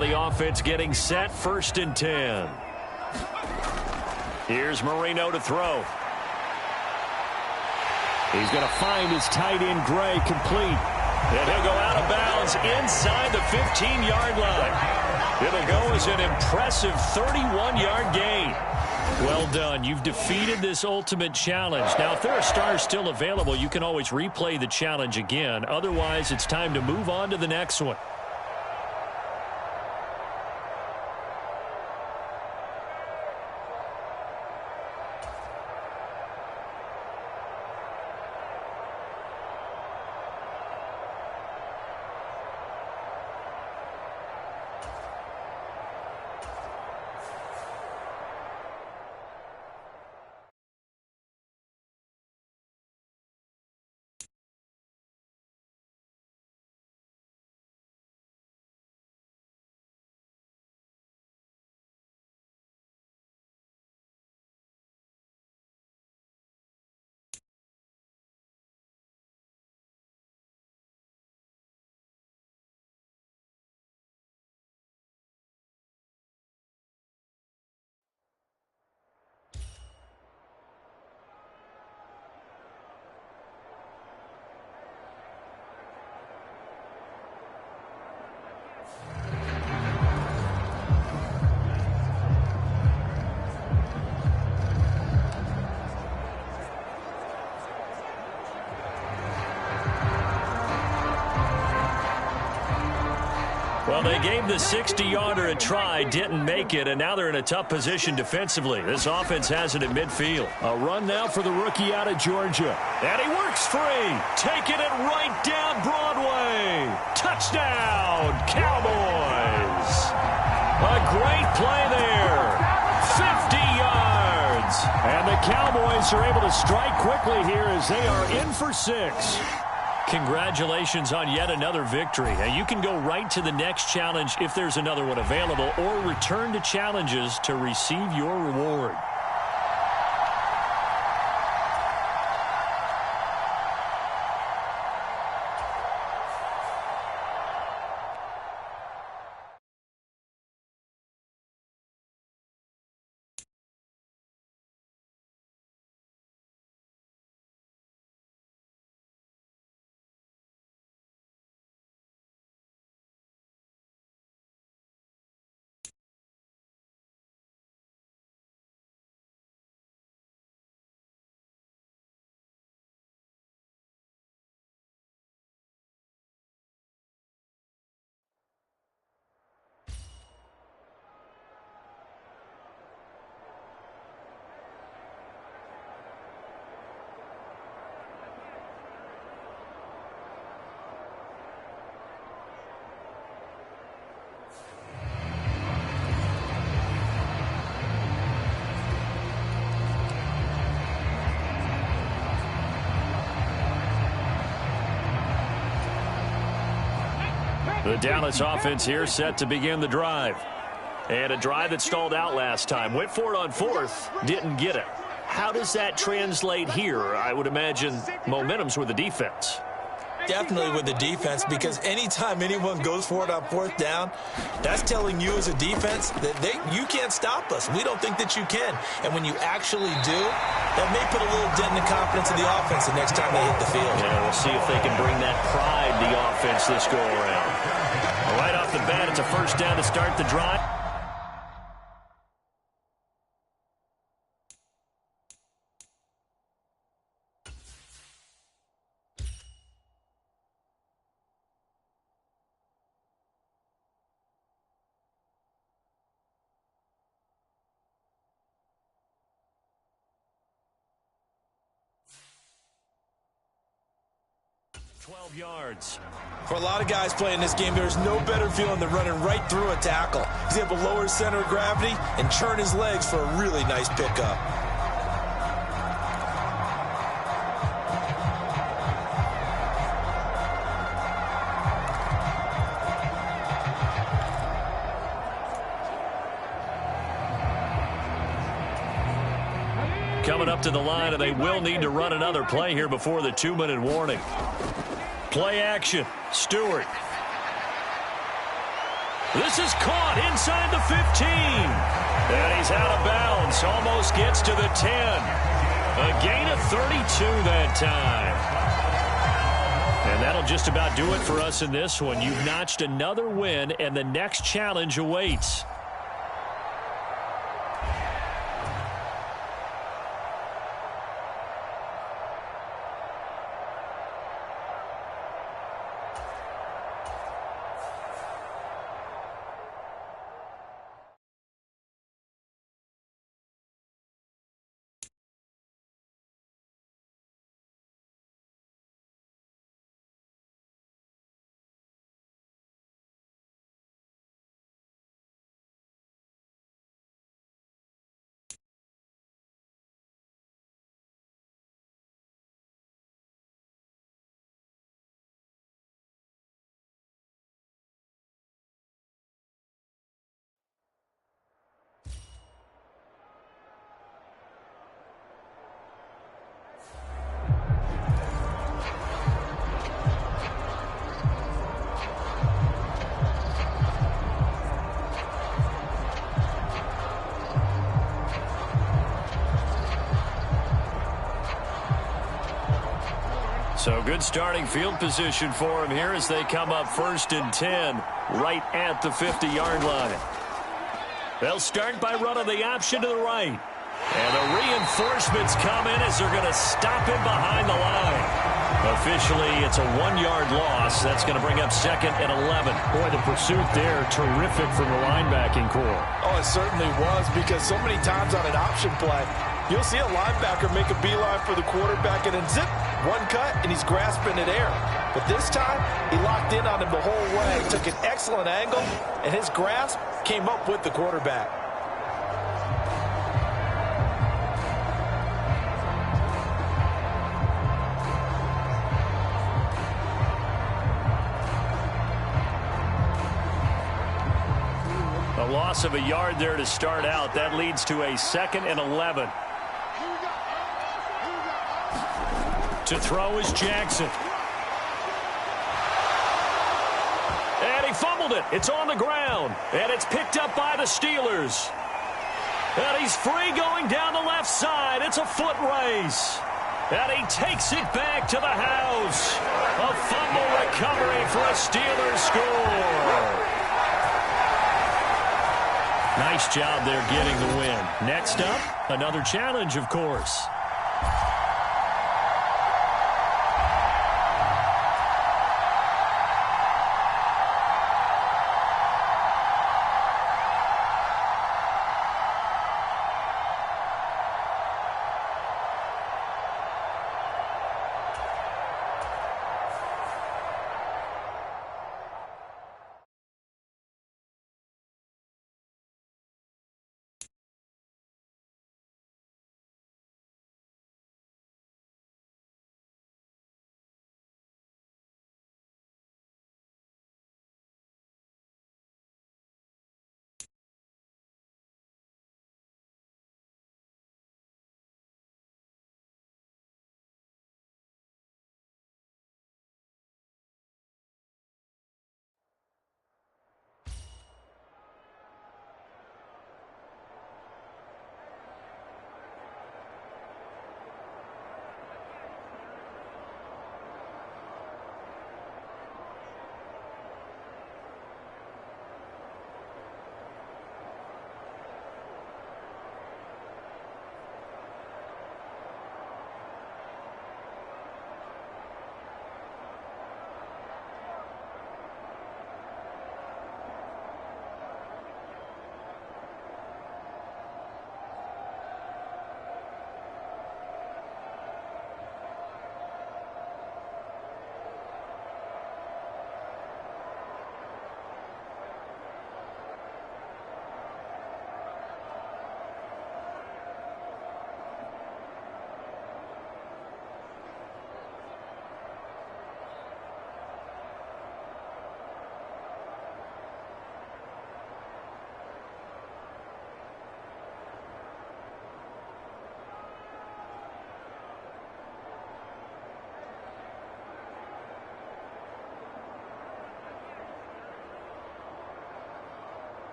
the offense getting set, 1st and 10. Here's Marino to throw. He's going to find his tight end, Gray, complete. And he'll go out of bounds inside the 15-yard line. It'll go as an impressive 31-yard gain. Well done. You've defeated this ultimate challenge. Now, if there are stars still available, you can always replay the challenge again. Otherwise, it's time to move on to the next one. Well, they gave the 60-yarder a try, didn't make it, and now they're in a tough position defensively. This offense has it at midfield. A run now for the rookie out of Georgia. And he works free. Taking it right down Broadway. Touchdown, Cowboys. A great play there. 50 yards. And the Cowboys are able to strike quickly here as they are in for 6. Congratulations on yet another victory. And you can go right to the next challenge if there's another one available, or return to challenges to receive your reward. The Dallas offense here set to begin the drive. And a drive that stalled out last time. Went for it on 4th, didn't get it. How does that translate here? I would imagine momentum's with the defense. Definitely with the defense, because anytime anyone goes for it on 4th down, that's telling you as a defense that you can't stop us. We don't think that you can. And when you actually do, that may put a little dent in the confidence of the offense the next time they hit the field. Yeah, we'll see if they can bring that pride to the offense this go-around. Right off the bat, it's a 1st down to start the drive. Yards. For a lot of guys playing this game, there's no better feeling than running right through a tackle. He's able to lower his center of gravity and churn his legs for a really nice pickup. Coming up to the line, and they will need to run another play here before the 2-minute warning. Play action. Stewart. This is caught inside the 15. And he's out of bounds. Almost gets to the 10. A gain of 32 that time. And that'll just about do it for us in this one. You've notched another win, and the next challenge awaits. So good starting field position for him here as they come up 1st and 10 right at the 50-yard line. They'll start by running the option to the right. And the reinforcements come in as they're going to stop him behind the line. Officially, it's a 1-yard loss. That's going to bring up 2nd and 11. Boy, the pursuit there, terrific from the linebacking core. Oh, it certainly was, because so many times on an option play, you'll see a linebacker make a beeline for the quarterback and then zip, one cut, and he's grasping it air. But this time, he locked in on him the whole way, took an excellent angle, and his grasp came up with the quarterback. A loss of a yard there to start out. That leads to a 2nd and 11. To throw is Jackson. And he fumbled it. It's on the ground. And it's picked up by the Steelers. And he's free going down the left side. It's a foot race. And he takes it back to the house. A fumble recovery for a Steelers score. Nice job there getting the win. Next up, another challenge, of course.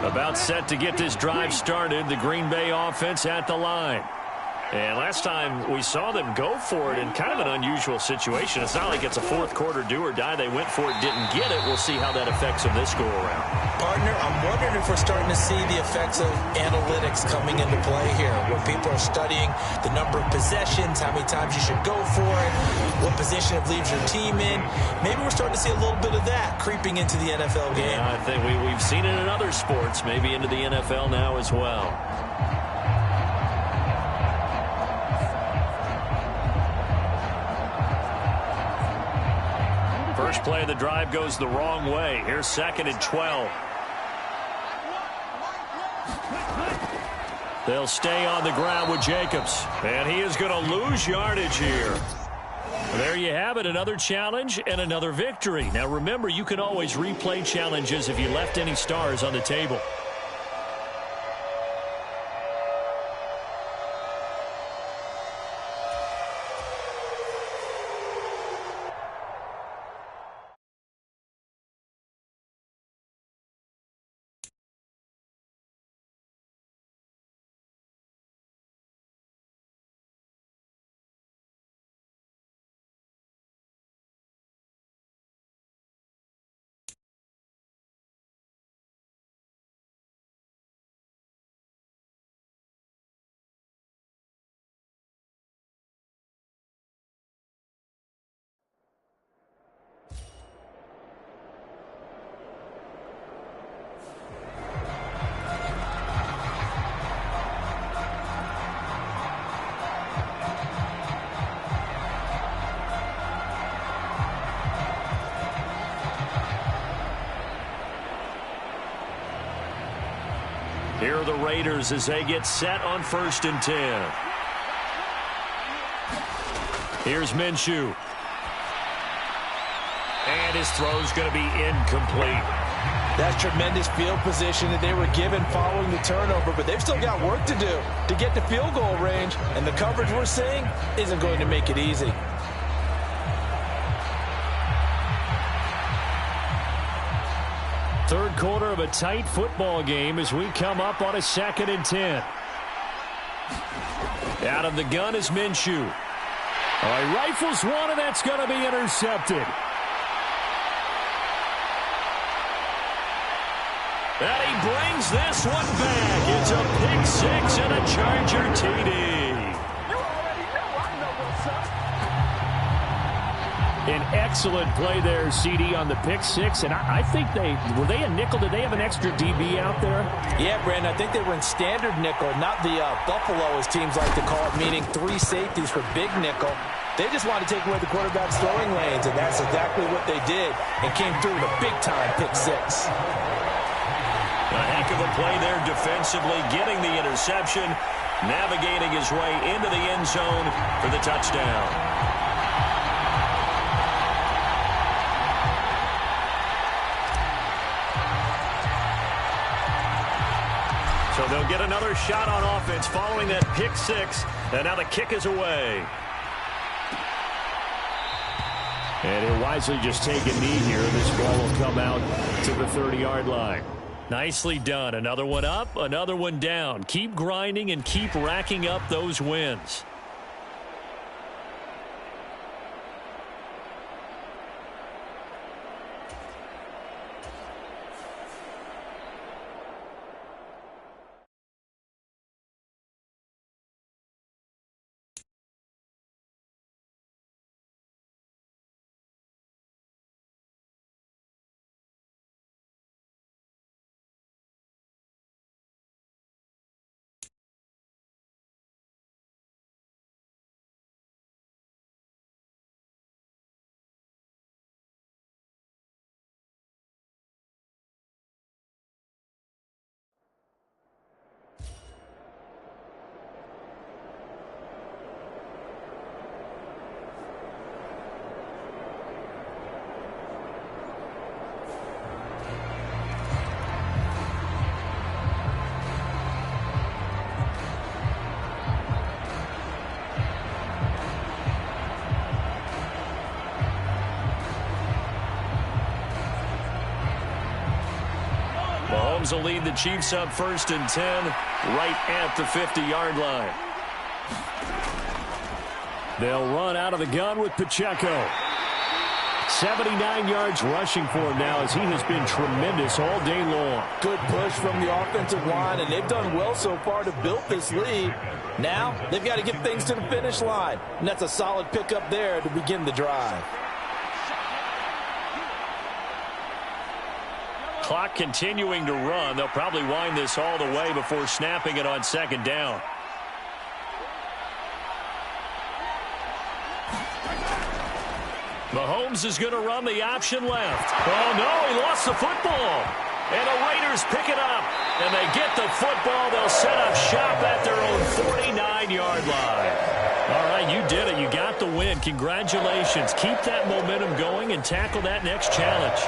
About set to get this drive started, the Green Bay offense at the line. And last time we saw them go for it in kind of an unusual situation. It's not like it's a fourth quarter do or die. They went for it, didn't get it. We'll see how that affects them this go around. Partner, I'm wondering if we're starting to see the effects of analytics coming into play here, where people are studying the number of possessions, how many times you should go for it, what position it leaves your team in. Maybe we're starting to see a little bit of that creeping into the NFL game. Yeah, I think we've seen it in other sports, maybe into the NFL now as well. First play of the drive goes the wrong way. Here's 2nd and 12. They'll stay on the ground with Jacobs. And he is going to lose yardage here. There you have it, another challenge and another victory. Now remember, you can always replay challenges if you left any stars on the table. Here are the Raiders as they get set on 1st and 10. Here's Minshew. And his throw's going to be incomplete. That's tremendous field position that they were given following the turnover, but they've still got work to do to get to field goal range, and the coverage we're seeing isn't going to make it easy. Third quarter of a tight football game as we come up on a 2nd and 10. Out of the gun is Minshew. He rifles one, and that's going to be intercepted. And he brings this one back. It's a pick six and a Charger TD. An excellent play there, CD, on the pick six. And I think were they a nickel? Did they have an extra DB out there? Yeah, Brandon, I think they were in standard nickel, not the Buffalo, as teams like to call it, meaning 3 safeties for big nickel. They just wanted to take away the quarterback's throwing lanes, and that's exactly what they did, and came through with a big-time pick six. A heck of a play there defensively, getting the interception, navigating his way into the end zone for the touchdown. So they'll get another shot on offense following that pick six, and now the kick is away. And he'll wisely just take a knee here. This ball will come out to the 30-yard line. Nicely done. Another one up, another one down. Keep grinding and keep racking up those wins. Mahomes will lead the Chiefs up 1st and 10 right at the 50-yard line. They'll run out of the gun with Pacheco. 79 yards rushing for him now as he has been tremendous all day long. Good push from the offensive line, and they've done well so far to build this lead. Now they've got to get things to the finish line, and that's a solid pickup there to begin the drive. Clock continuing to run. They'll probably wind this all the way before snapping it on 2nd down. Mahomes is going to run the option left. Oh, no, he lost the football. And the Raiders pick it up. And they get the football. They'll set up shop at their own 49-yard line. All right, you did it. You got the win. Congratulations. Keep that momentum going and tackle that next challenge.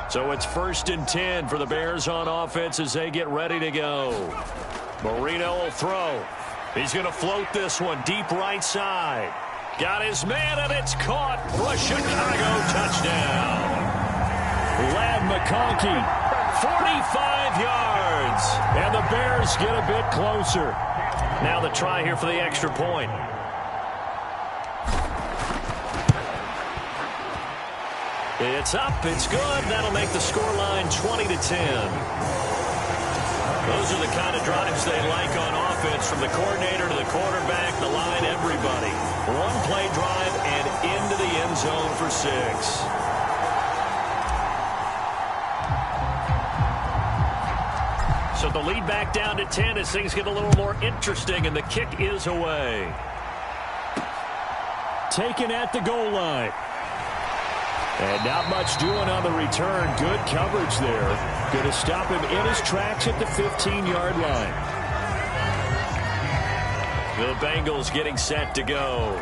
So it's 1st and 10 for the Bears on offense as they get ready to go. Marino will throw. He's going to float this one deep right side. Got his man, and it's caught for a Chicago touchdown. Ladd McConkey, 45 yards. And the Bears get a bit closer. Now the try here for the extra point. It's up, it's good. That'll make the scoreline 20-10. Those are the kind of drives they like on offense, from the coordinator to the quarterback, the line, everybody. One-play drive and into the end zone for 6. So the lead back down to 10 as things get a little more interesting, and the kick is away. Taken at the goal line. And not much doing on the return. Good coverage there. Going to stop him in his tracks at the 15-yard line. The Bengals getting set to go.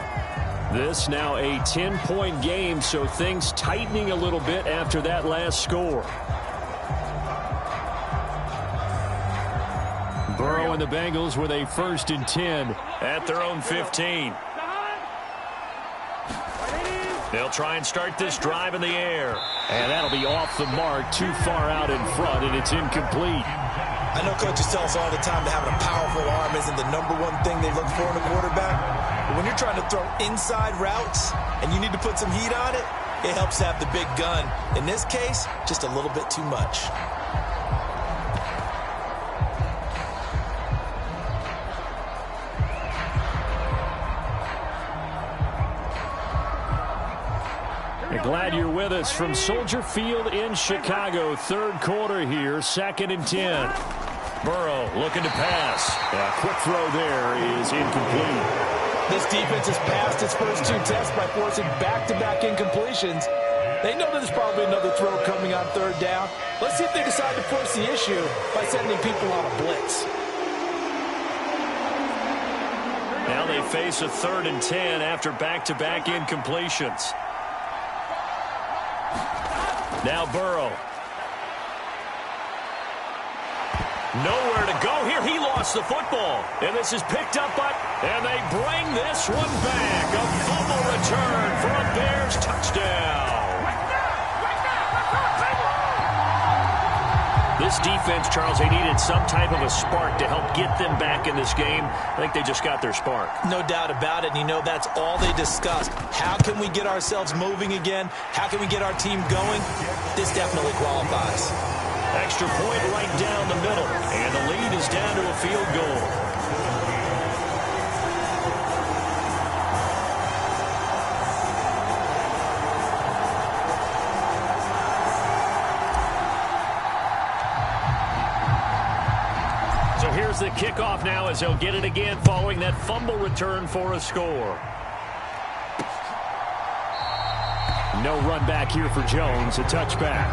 This now a 10-point game, so things tightening a little bit after that last score. Burrow and the Bengals with a 1st and 10 at their own 15. They'll try and start this drive in the air. And that'll be off the mark, too far out in front, and it's incomplete. I know coaches tell us all the time that having a powerful arm isn't the #1 thing they look for in a quarterback. But when you're trying to throw inside routes and you need to put some heat on it, it helps to have the big gun. In this case, just a little bit too much. Glad you're with us from Soldier Field in Chicago. 3rd quarter here, 2nd and 10. Burrow looking to pass. A quick throw there is incomplete. This defense has passed its first 2 tests by forcing back-to-back incompletions. They know there's probably another throw coming on 3rd down. Let's see if they decide to force the issue by sending people on a blitz. Now they face a 3rd and 10 after back-to-back incompletions. Now Burrow. Nowhere to go here. He lost the football. And this is picked up by... And they bring this one back. A fumble return for a Bears touchdown. This defense, Charles, they needed some type of a spark to help get them back in this game. I think they just got their spark. No doubt about it. And, you know, that's all they discussed. How can we get ourselves moving again? How can we get our team going? This definitely qualifies. Extra point right down the middle. And the lead is down to a field goal. So here's the kickoff now as they'll get it again following that fumble return for a score. No run back here for Jones, a touchback.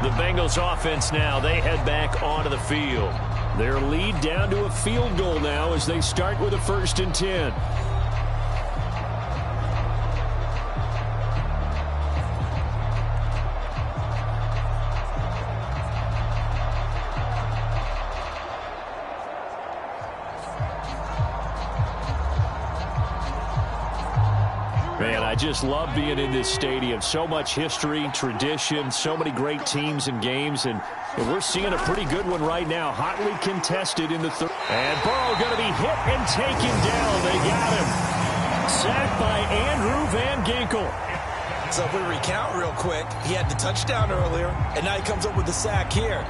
The Bengals offense now, they head back onto the field. Their lead down to a field goal now as they start with a 1st and 10. Man, I just love being in this stadium. So much history, tradition, so many great teams and games, and we're seeing a pretty good one right now. Hotly contested in the third. And Burrow going to be hit and taken down. They got him. Sacked by Andrew Van Ginkel. So if we recount real quick, he had the touchdown earlier, and now he comes up with the sack here.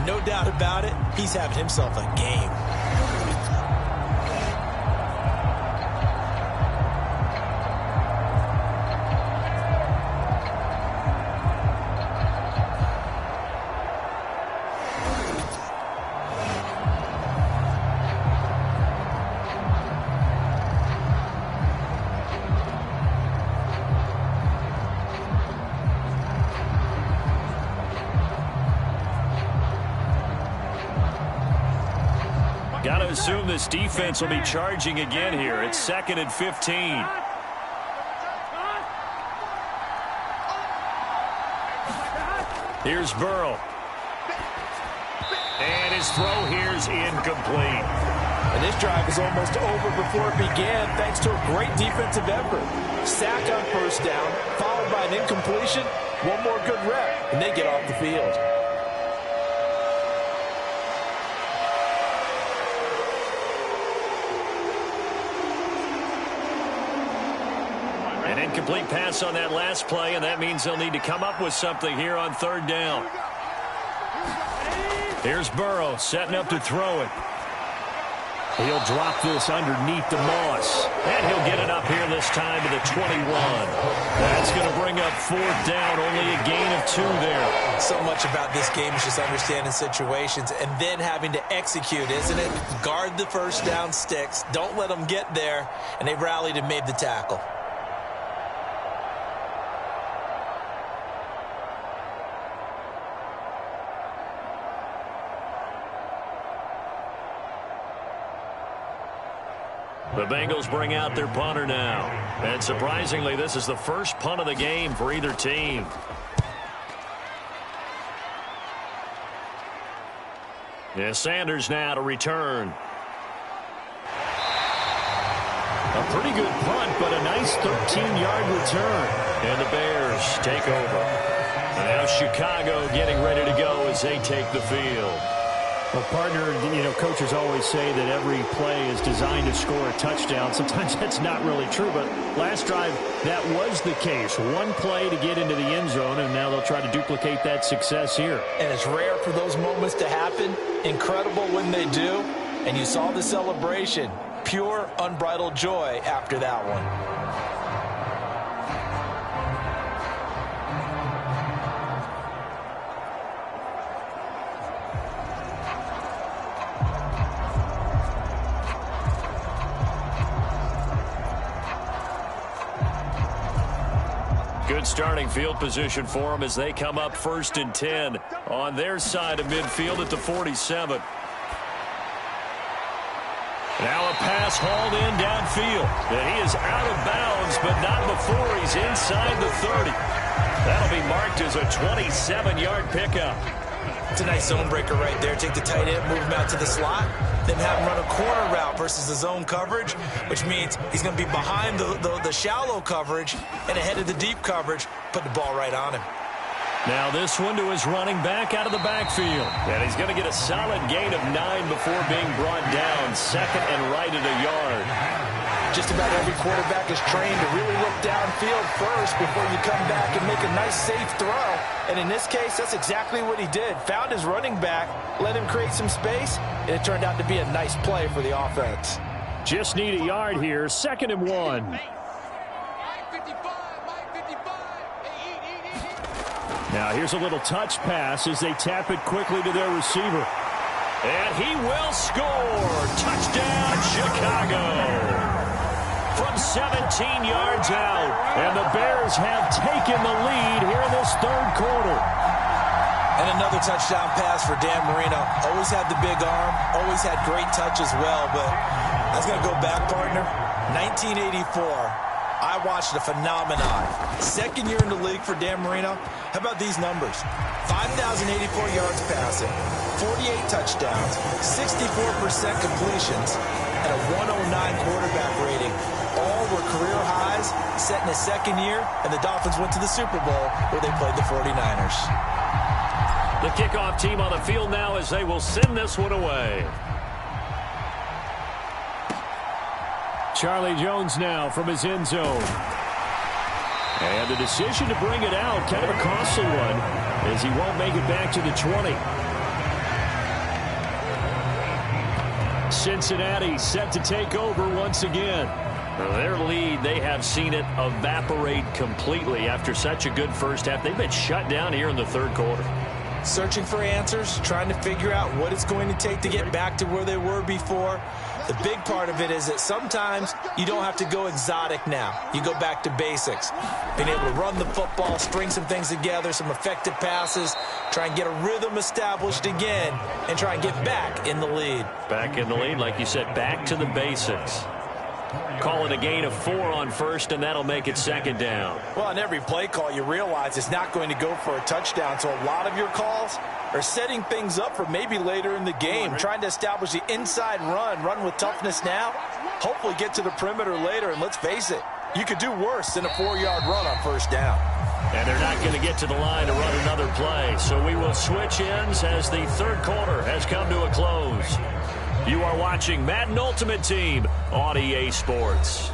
No doubt about it, he's having himself a game. Got to assume this defense will be charging again here. It's 2nd and 15. Here's Burrow. And his throw here is incomplete. And this drive was almost over before it began thanks to a great defensive effort. Sack on 1st down, followed by an incompletion. One more good rep, and they get off the field. An incomplete pass on that last play, and that means they'll need to come up with something here on 3rd down. Here's Burrow setting up to throw it. He'll drop this underneath the Moss. And he'll get it up here this time to the 21. That's going to bring up 4th down, only a gain of 2 there. So much about this game is just understanding situations and then having to execute, isn't it? Guard the 1st down sticks. Don't let them get there. And they rallied and made the tackle. The Bengals bring out their punter now. And surprisingly, this is the first punt of the game for either team. Yeah, Sanders now to return. A pretty good punt, but a nice 13-yard return. And the Bears take over. And now Chicago getting ready to go as they take the field. Well, partner, you know, coaches always say that every play is designed to score a touchdown. Sometimes that's not really true, but last drive, that was the case. One play to get into the end zone, and now they'll try to duplicate that success here. And it's rare for those moments to happen. Incredible when they do. And you saw the celebration. Pure, unbridled joy after that one. Good starting field position for them as they come up 1st and 10 on their side of midfield at the 47. Now a pass hauled in downfield. And he is out of bounds, but not before he's inside the 30. That'll be marked as a 27-yard pickup. It's a nice zone breaker right there. Take the tight end, move him out to the slot, then have him run a corner route versus the zone coverage, which means he's going to be behind the shallow coverage and ahead of the deep coverage, put the ball right on him. Now this one to his running back out of the backfield. And he's going to get a solid gain of 9 before being brought down. Second and right at a yard. Just about every quarterback is trained to really look downfield first before you come back and make a nice, safe throw. And in this case, that's exactly what he did. Found his running back, let him create some space, and it turned out to be a nice play for the offense. Just need a yard here. Second and 1. Now here's a little touch pass as they tap it quickly to their receiver. And he will score. Touchdown, Chicago. From 17 yards out. And the Bears have taken the lead here in this third quarter. And another touchdown pass for Dan Marino. Always had the big arm. Always had great touch as well. But I was going to go back, partner. 1984. I watched a phenomenon. Second year in the league for Dan Marino. How about these numbers? 5,084 yards passing, 48 touchdowns, 64% completions, and a 109 quarterback rating. All were career highs set in his second year, and the Dolphins went to the Super Bowl where they played the 49ers. The kickoff team on the field now as they will send this one away. Charlie Jones now from his end zone. And the decision to bring it out, kind of a costly one, as he won't make it back to the 20. Cincinnati set to take over once again. Their lead, they have seen it evaporate completely after such a good first half. They've been shut down here in the third quarter. Searching for answers, trying to figure out what it's going to take to get back to where they were before. The big part of it is that sometimes you don't have to go exotic now. You go back to basics. Being able to run the football, string some things together, some effective passes, try and get a rhythm established again, and try and get back in the lead. Back in the lead, like you said, back to the basics. Call it a gain of 4 on first, and that'll make it second down. Well, on every play call, you realize it's not going to go for a touchdown, so a lot of your calls are setting things up for maybe later in the game, trying to establish the inside run with toughness now, hopefully get to the perimeter later, and let's face it, you could do worse than a 4-yard run on first down. And they're not going to get to the line to run another play, so we will switch ends as the third quarter has come to a close. You are watching Madden Ultimate Team on EA Sports.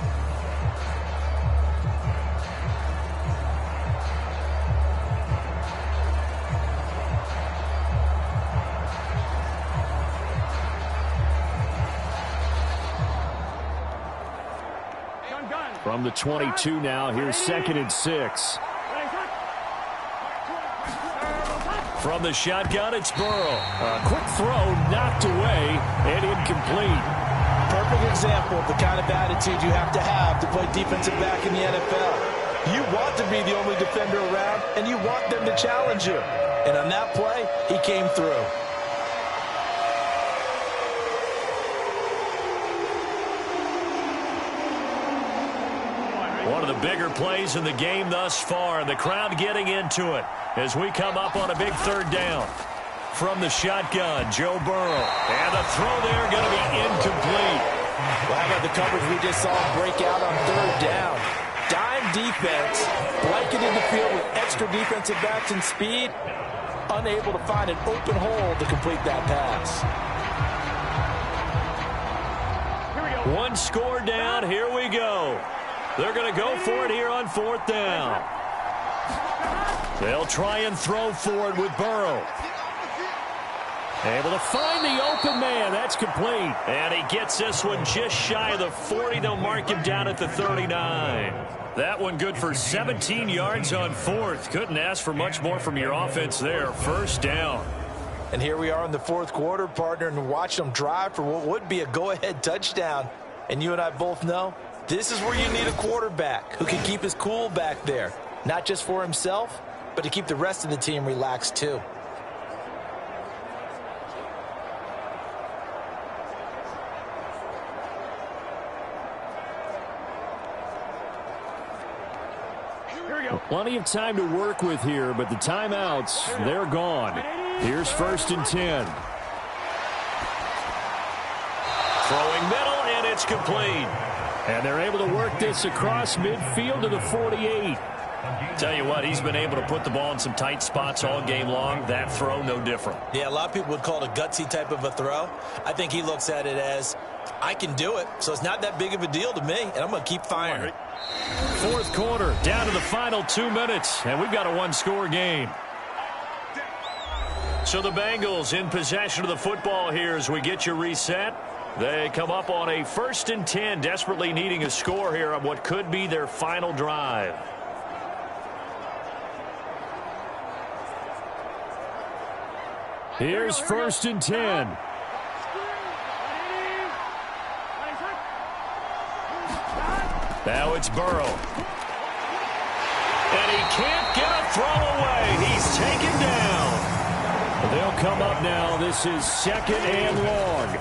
From the 22 now, here's 2nd and 6. From the shotgun, it's Burrow. A quick throw knocked away and incomplete. Perfect example of the kind of attitude you have to play defensive back in the NFL. You want to be the only defender around, and you want them to challenge you. And on that play, he came through. One of the bigger plays in the game thus far. The crowd getting into it as we come up on a big third down. From the shotgun, Joe Burrow. And the throw there going to be incomplete. Well, how about the coverage we just saw break out on third down? Dime defense, blanketed the field with extra defensive backs and speed, unable to find an open hole to complete that pass. One score down, here we go. They're going to go for it here on 4th down. They'll try and throw for it with Burrow. Able to find the open man. That's complete. And he gets this one just shy of the 40. They'll mark him down at the 39. That one good for 17 yards on 4th. Couldn't ask for much more from your offense there. First down. And here we are in the 4th quarter, partner, and watch them drive for what would be a go-ahead touchdown. And you and I both know this is where you need a quarterback who can keep his cool back there. Not just for himself, but to keep the rest of the team relaxed too. Plenty of time to work with here, but the timeouts, they're gone. Here's 1st and 10. Throwing middle, and it's complete. And they're able to work this across midfield to the 48. Tell you what, he's been able to put the ball in some tight spots all game long. That throw, no different. Yeah, a lot of people would call it a gutsy type of a throw. I think he looks at it as, I can do it, so it's not that big of a deal to me, and I'm going to keep firing. Fourth quarter, down to the final 2 minutes, and we've got a one-score game. So the Bengals in possession of the football here as we get you reset. They come up on a 1st and 10, desperately needing a score here on what could be their final drive. Here's 1st and 10. Now it's Burrow. And he can't get a throw away. He's taken down. They'll come up now. This is 2nd and long.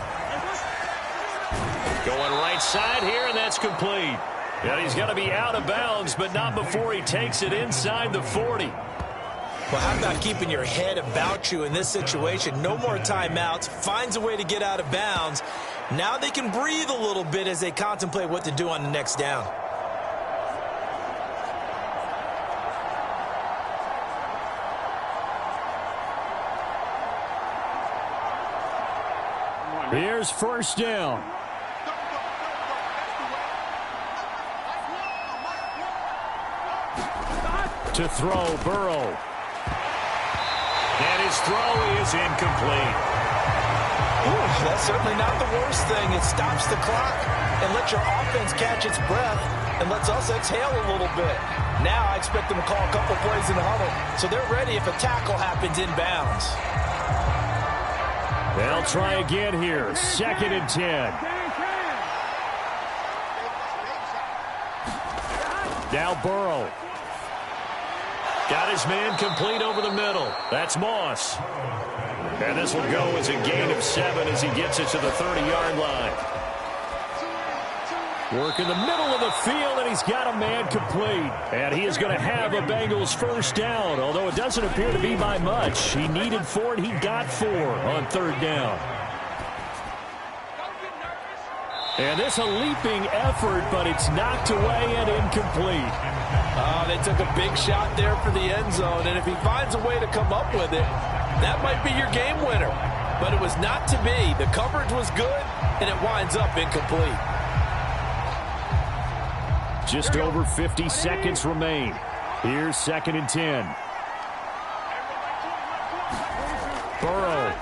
Going right side here, and that's complete. Yeah, he's going to be out of bounds, but not before he takes it inside the 40. Well, how about keeping your head about you in this situation? No more timeouts. Finds a way to get out of bounds. Now they can breathe a little bit as they contemplate what to do on the next down. Here's 1st down. To throw, Burrow. And his throw is incomplete. Ooh, that's certainly not the worst thing. It stops the clock and lets your offense catch its breath and lets us exhale a little bit. Now I expect them to call a couple plays in the huddle, so they're ready if a tackle happens inbounds. They'll try again here. 2nd and 10. Now Burrow. Got his man complete over the middle. That's Moss. And this will go as a gain of 7 as he gets it to the 30-yard line. Work in the middle of the field, and he's got a man complete. And he is going to have a Bengals 1st down, although it doesn't appear to be by much. He needed 4, and he got 4 on 3rd down. And this a leaping effort, but it's knocked away and incomplete. Oh, they took a big shot there for the end zone, and if he finds a way to come up with it, that might be your game winner. But it was not to be. The coverage was good, and it winds up incomplete. Just over 50 seconds remain. Here's 2nd and 10. Burrow.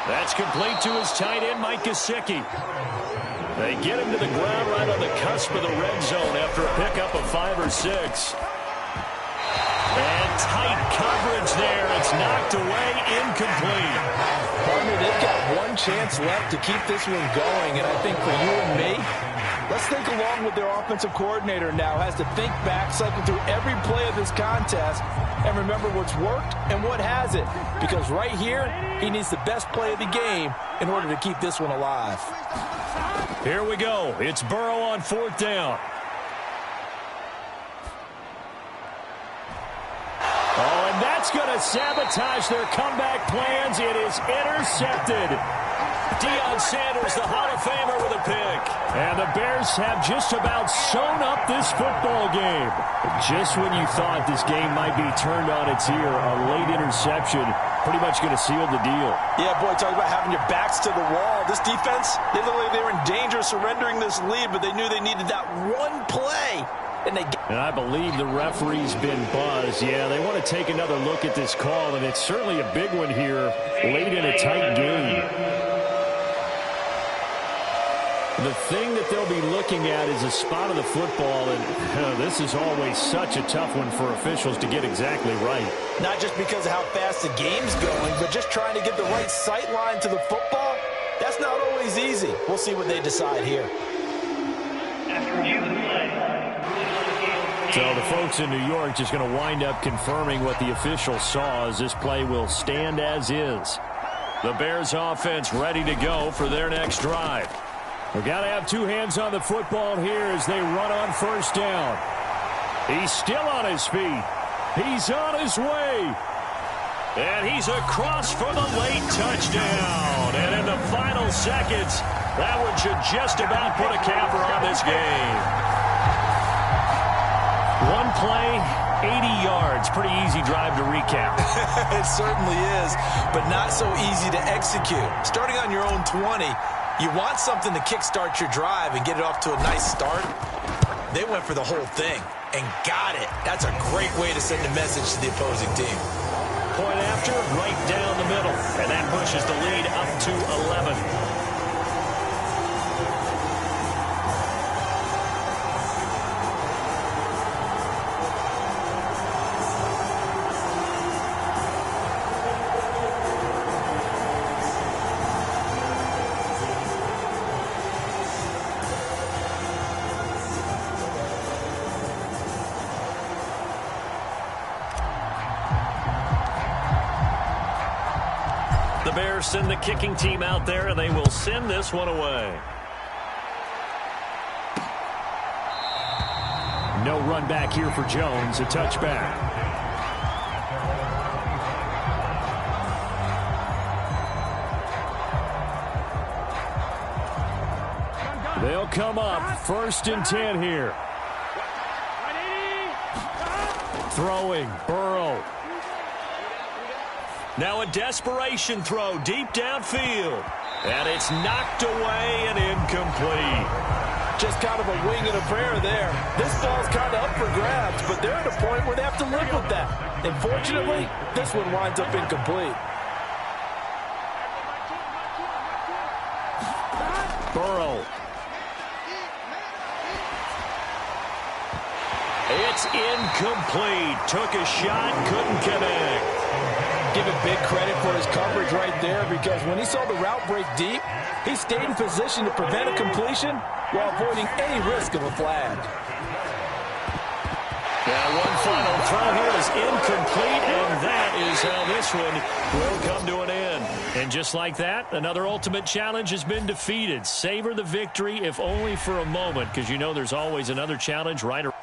That's complete to his tight end, Mike Gesicki. They get him to the ground right on the cusp of the red zone after a pickup of 5 or 6. And tight coverage there. It's knocked away, incomplete. Partner, they've got one chance left to keep this one going, and I think for you and me, let's think along with their offensive coordinator now. Has to think back, cycle through every play of this contest, and remember what's worked and what hasn't. Because right here, he needs the best play of the game in order to keep this one alive. Here we go. It's Burrow on 4th down. Oh, and that's going to sabotage their comeback plans. It is intercepted. Deion Sanders, the Hall of Famer, with a pick. And the Bears have just about sewn up this football game. Just when you thought this game might be turned on its ear, a late interception pretty much going to seal the deal. Yeah, boy, talk about having your backs to the wall. This defense, they look like they were in danger of surrendering this lead, but they knew they needed that one play. And I believe the referee's been buzzed. Yeah, they want to take another look at this call, and it's certainly a big one here late in a tight game. The thing that they'll be looking at is a spot of the football, and this is always such a tough one for officials to get exactly right. Not just because of how fast the game's going, but just trying to get the right sight line to the football. That's not always easy. We'll see what they decide here. So the folks in New York just going to wind up confirming what the official saw, as this play will stand as is. The Bears offense ready to go for their next drive. We've got to have 2 hands on the football here as they run on 1st down. He's still on his feet. He's on his way. And he's across for the late touchdown. And in the final seconds, that one should just about put a capper on this game. One play, 80 yards. Pretty easy drive to recap. It certainly is, but not so easy to execute. Starting on your own 20, you want something to kickstart your drive and get it off to a nice start. They went for the whole thing and got it. That's a great way to send a message to the opposing team. Point after, right down the middle. And that pushes the lead up to 11. The Bears send the kicking team out there, and they will send this one away. No run back here for Jones, a touchback. They'll come up 1st and 10 here. Throwing, Burrow. Now a desperation throw deep downfield. And it's knocked away and incomplete. Just kind of a wing and a prayer there. This ball's kind of up for grabs, but they're at a point where they have to live with that. Unfortunately, this one winds up incomplete. Burrow. It's incomplete. Took a shot, couldn't connect. Give him big credit for his coverage right there, because when he saw the route break deep, he stayed in position to prevent a completion while avoiding any risk of a flag. Now one final throw here is incomplete, and that is how this one will come to an end. And just like that, another ultimate challenge has been defeated. Savor the victory, if only for a moment, because you know there's always another challenge right around.